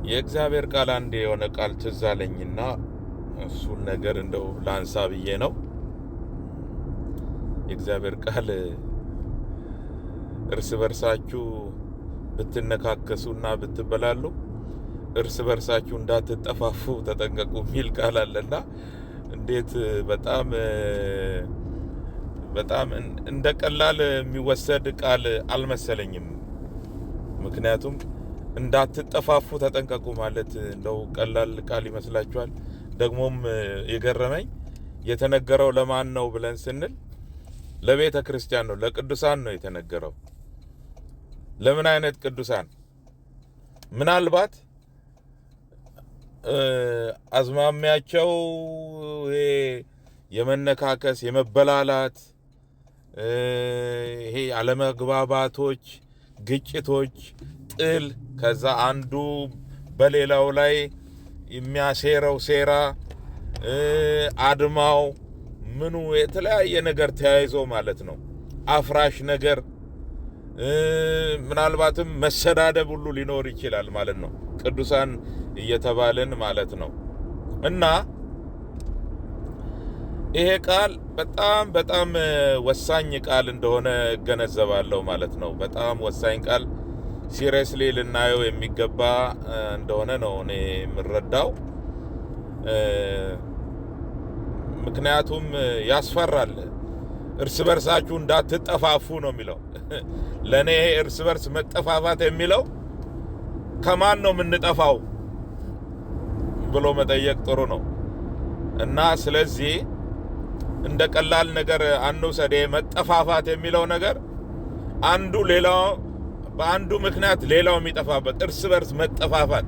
የእግዚአብሔር ቃል አንድ የሆነ ቃል ትዝ አለኝና እሱን ነገር እንደው ላንሳ ብዬ ነው። የእግዚአብሔር ቃል እርስ በርሳችሁ ብትነካከሱና ብትበላሉ እርስ በርሳችሁ እንዳትጠፋፉ ተጠንቀቁ የሚል ቃል አለና እንዴት በጣም እንደ ቀላል የሚወሰድ ቃል አልመሰለኝም። ምክንያቱም እንዳትጠፋፉ ተጠንቀቁ ማለት እንደው ቀላል ቃል ይመስላችኋል? ደግሞም የገረመኝ የተነገረው ለማን ነው ብለን ስንል ለቤተ ክርስቲያን ነው፣ ለቅዱሳን ነው የተነገረው። ለምን አይነት ቅዱሳን? ምናልባት አዝማሚያቸው የመነካከስ የመበላላት ይሄ አለመግባባቶች፣ ግጭቶች፣ ጥል ከዛ አንዱ በሌላው ላይ የሚያሴረው ሴራ አድማው ምኑ የተለያየ ነገር ተያይዞ ማለት ነው። አፍራሽ ነገር ምናልባትም መሰዳደብ ሁሉ ሊኖር ይችላል ማለት ነው። ቅዱሳን እየተባልን ማለት ነው። እና ይሄ ቃል በጣም ወሳኝ ቃል እንደሆነ እገነዘባለሁ ማለት ነው። በጣም ወሳኝ ቃል ሲሪየስሊ ልናየው የሚገባ እንደሆነ ነው እኔ የምረዳው። ምክንያቱም ያስፈራል። እርስ በርሳችሁ እንዳትጠፋፉ ነው የሚለው። ለኔ እርስ በርስ መጠፋፋት የሚለው ከማን ነው የምንጠፋው ብሎ መጠየቅ ጥሩ ነው። እና ስለዚህ እንደ ቀላል ነገር አንውሰድ። መጠፋፋት የሚለው ነገር አንዱ ሌላው በአንዱ ምክንያት ሌላው የሚጠፋበት እርስ በርስ መጠፋፋት።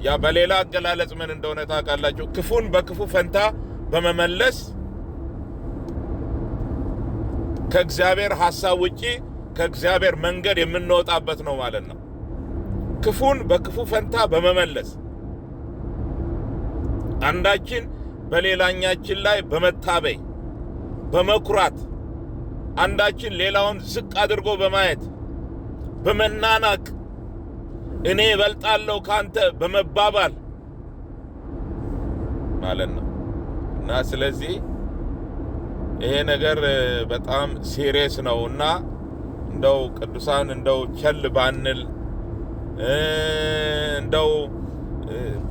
ያ በሌላ አገላለጽ ምን እንደሆነ ታውቃላችሁ? ክፉን በክፉ ፈንታ በመመለስ ከእግዚአብሔር ሐሳብ ውጪ ከእግዚአብሔር መንገድ የምንወጣበት ነው ማለት ነው። ክፉን በክፉ ፈንታ በመመለስ አንዳችን በሌላኛችን ላይ በመታበይ በመኩራት አንዳችን ሌላውን ዝቅ አድርጎ በማየት በመናናቅ እኔ እበልጣለሁ ካንተ በመባባል ማለት ነው። እና ስለዚህ ይሄ ነገር በጣም ሲሪየስ ነውና እንደው ቅዱሳን እንደው ቸል ባንል እንደው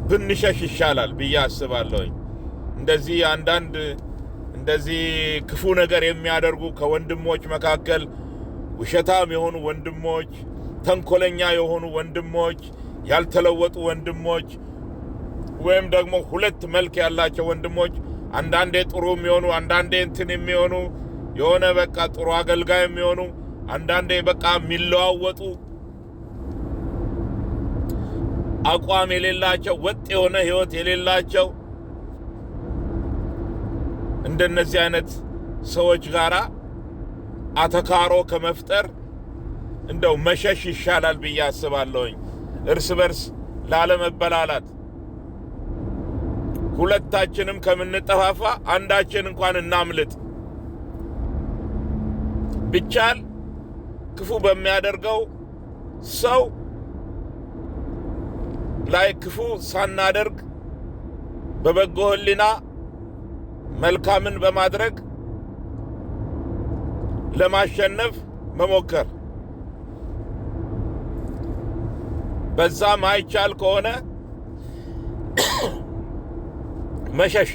ብንሸሽ ይሻላል ብዬ አስባለሁኝ። እንደዚህ አንዳንድ እንደዚህ ክፉ ነገር የሚያደርጉ ከወንድሞች መካከል ውሸታም የሆኑ ወንድሞች፣ ተንኮለኛ የሆኑ ወንድሞች፣ ያልተለወጡ ወንድሞች ወይም ደግሞ ሁለት መልክ ያላቸው ወንድሞች፣ አንዳንዴ ጥሩ የሚሆኑ አንዳንዴ እንትን የሚሆኑ የሆነ በቃ ጥሩ አገልጋይ የሚሆኑ አንዳንዴ በቃ የሚለዋወጡ አቋም የሌላቸው ወጥ የሆነ ህይወት የሌላቸው እንደነዚህ አይነት ሰዎች ጋራ አተካሮ ከመፍጠር እንደው መሸሽ ይሻላል ብዬ አስባለሁኝ። እርስ በርስ ላለመበላላት ሁለታችንም ከምንጠፋፋ አንዳችን እንኳን እናምልጥ። ብቻል ክፉ በሚያደርገው ሰው ላይ ክፉ ሳናደርግ በበጎ ህሊና መልካምን በማድረግ ለማሸነፍ መሞከር። በዛ ማይቻል ከሆነ መሸሽ፣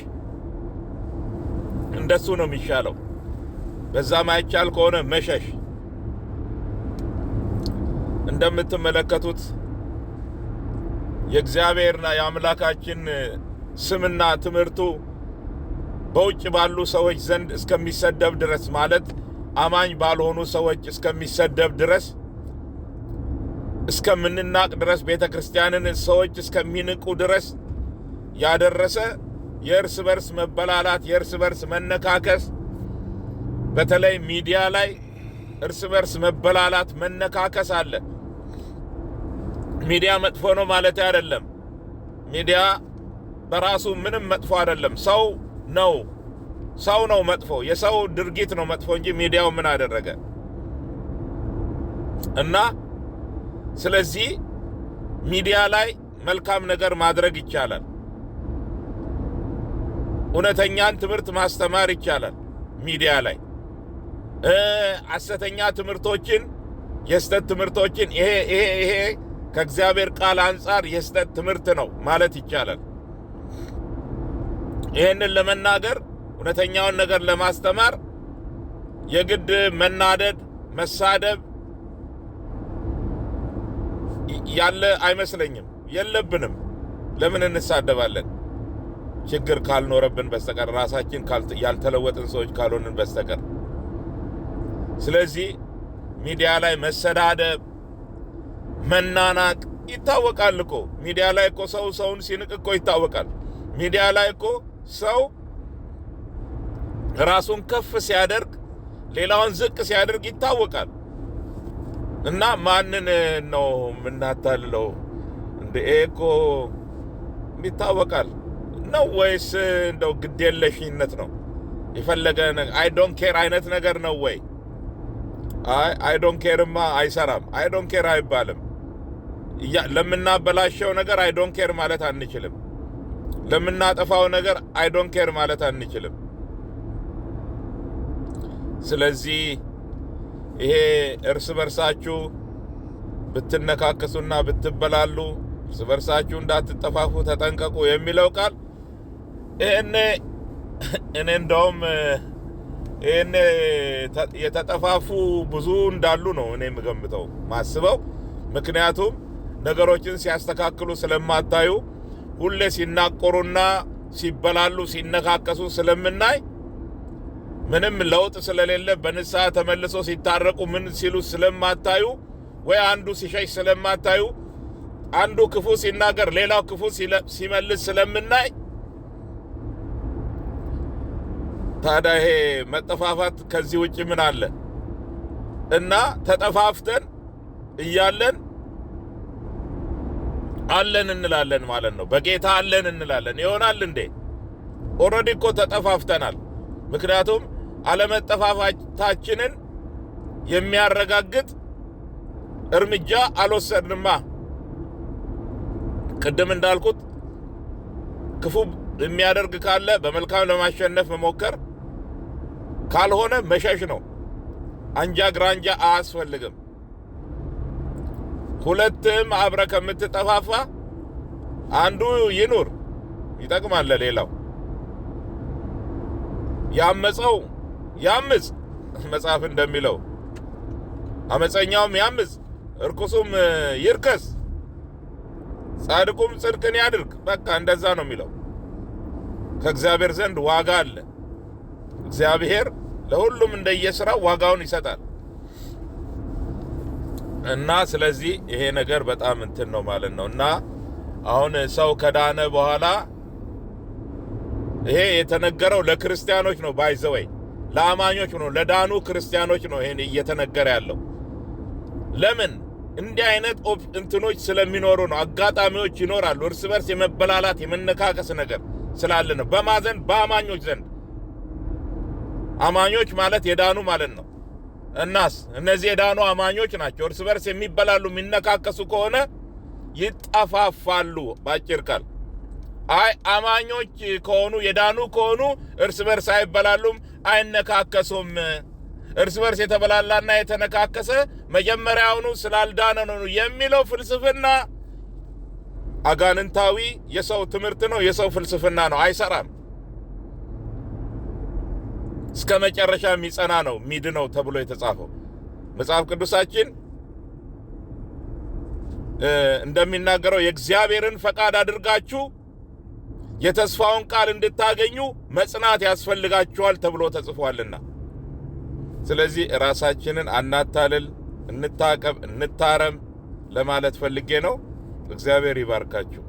እንደሱ ነው የሚሻለው። በዛ ማይቻል ከሆነ መሸሽ። እንደምትመለከቱት የእግዚአብሔርና የአምላካችን ስምና ትምህርቱ በውጭ ባሉ ሰዎች ዘንድ እስከሚሰደብ ድረስ ማለት አማኝ ባልሆኑ ሰዎች እስከሚሰደብ ድረስ እስከምንናቅ ድረስ ቤተክርስቲያንን ሰዎች እስከሚንቁ ድረስ ያደረሰ የእርስ በርስ መበላላት፣ የእርስ በርስ መነካከስ፣ በተለይ ሚዲያ ላይ እርስ በርስ መበላላት፣ መነካከስ አለ። ሚዲያ መጥፎ ነው ማለት አይደለም። ሚዲያ በራሱ ምንም መጥፎ አይደለም። ሰው ነው መጥፎ። የሰው ድርጊት ነው መጥፎ እንጂ ሚዲያው ምን አደረገ? እና ስለዚህ ሚዲያ ላይ መልካም ነገር ማድረግ ይቻላል። እውነተኛን ትምህርት ማስተማር ይቻላል። ሚዲያ ላይ ሐሰተኛ ትምህርቶችን የስተት ትምህርቶችን ይሄ ከእግዚአብሔር ቃል አንጻር የስተት ትምህርት ነው ማለት ይቻላል። ይሄንን ለመናገር እውነተኛውን ነገር ለማስተማር የግድ መናደድ፣ መሳደብ ያለ አይመስለኝም። የለብንም። ለምን እንሳደባለን? ችግር ካልኖረብን በስተቀር ራሳችን ያልተለወጥን ሰዎች ካልሆንን በስተቀር። ስለዚህ ሚዲያ ላይ መሰዳደብ፣ መናናቅ ይታወቃል እኮ። ሚዲያ ላይ እኮ ሰውን ሲንቅ እኮ ይታወቃል። ሚዲያ ላይ እኮ ሰው ራሱን ከፍ ሲያደርግ ሌላውን ዝቅ ሲያደርግ ይታወቃል። እና ማንን ነው የምናታልለው? እንደ እኮ ይታወቃል ነው ወይስ እንደው ግዴለሽነት ነው? የፈለገ አይ ዶንት ኬር አይነት ነገር ነው ወይ? አይ ዶንት ኬርማ አይሰራም። አይ ዶንት ኬር አይባልም። ለምናበላሸው ነገር አይ ዶንት ኬር ማለት አንችልም። ለምናጠፋው ነገር አይ ዶንት ኬር ማለት አንችልም። ስለዚህ ይሄ እርስ በርሳችሁ ብትነካከሱና ብትበላሉ እርስ በርሳችሁ እንዳትጠፋፉ ተጠንቀቁ የሚለው ቃል እኔ እንደውም ይሄን የተጠፋፉ ብዙ እንዳሉ ነው እኔ የምገምተው ማስበው። ምክንያቱም ነገሮችን ሲያስተካክሉ ስለማታዩ ሁሌ ሲናቆሩና ሲበላሉ ሲነካከሱ ስለምናይ ምንም ለውጥ ስለሌለ በንስሐ ተመልሶ ሲታረቁ ምን ሲሉ ስለማታዩ ወይ አንዱ ሲሸሽ ስለማታዩ አንዱ ክፉ ሲናገር ሌላው ክፉ ሲመልስ ስለምናይ ታዲያ ይሄ መጠፋፋት ከዚህ ውጭ ምን አለ? እና ተጠፋፍተን እያለን አለን እንላለን ማለት ነው። በጌታ አለን እንላለን ይሆናል እንዴ? ኦልሬዲ እኮ ተጠፋፍተናል። ምክንያቱም አለመጠፋፋታችንን የሚያረጋግጥ እርምጃ አልወሰድንማ። ቅድም እንዳልኩት ክፉ የሚያደርግ ካለ በመልካም ለማሸነፍ መሞከር፣ ካልሆነ መሸሽ ነው። አንጃ ግራንጃ አያስፈልግም። ሁለትም አብረ ከምትጠፋፋ አንዱ ይኑር፣ ይጠቅማል ለሌላው። ያመፀው ያምፅ መጽሐፍ እንደሚለው አመፀኛውም ያምፅ እርኩሱም ይርከስ ጻድቁም ጽድቅን ያድርግ። በቃ እንደዛ ነው የሚለው። ከእግዚአብሔር ዘንድ ዋጋ አለ። እግዚአብሔር ለሁሉም እንደየሥራው ዋጋውን ይሰጣል። እና ስለዚህ ይሄ ነገር በጣም እንትን ነው ማለት ነው። እና አሁን ሰው ከዳነ በኋላ ይሄ የተነገረው ለክርስቲያኖች ነው፣ ባይዘወይ ለአማኞች ነው፣ ለዳኑ ክርስቲያኖች ነው ይሄን እየተነገረ ያለው። ለምን እንዲህ አይነት እንትኖች ስለሚኖሩ ነው። አጋጣሚዎች ይኖራሉ። እርስ በርስ የመበላላት የመነካከስ ነገር ስላለ ነው። በማዘን በአማኞች ዘንድ አማኞች ማለት የዳኑ ማለት ነው። እናስ እነዚህ የዳኑ አማኞች ናቸው። እርስ በርስ የሚበላሉ የሚነካከሱ ከሆነ ይጠፋፋሉ። ባጭር ቃል አይ አማኞች ከሆኑ የዳኑ ከሆኑ እርስ በርስ አይበላሉም፣ አይነካከሱም። እርስ በርስ የተበላላና የተነካከሰ መጀመሪያውኑ ስላልዳነ ነው የሚለው ፍልስፍና አጋንንታዊ የሰው ትምህርት ነው፣ የሰው ፍልስፍና ነው። አይሰራም። እስከ መጨረሻ የሚጸና ነው ሚድነው ተብሎ የተጻፈው መጽሐፍ ቅዱሳችን እንደሚናገረው የእግዚአብሔርን ፈቃድ አድርጋችሁ የተስፋውን ቃል እንድታገኙ መጽናት ያስፈልጋችኋል ተብሎ ተጽፏልና። ስለዚህ ራሳችንን አናታልል፣ እንታቀብ፣ እንታረም ለማለት ፈልጌ ነው። እግዚአብሔር ይባርካችሁ።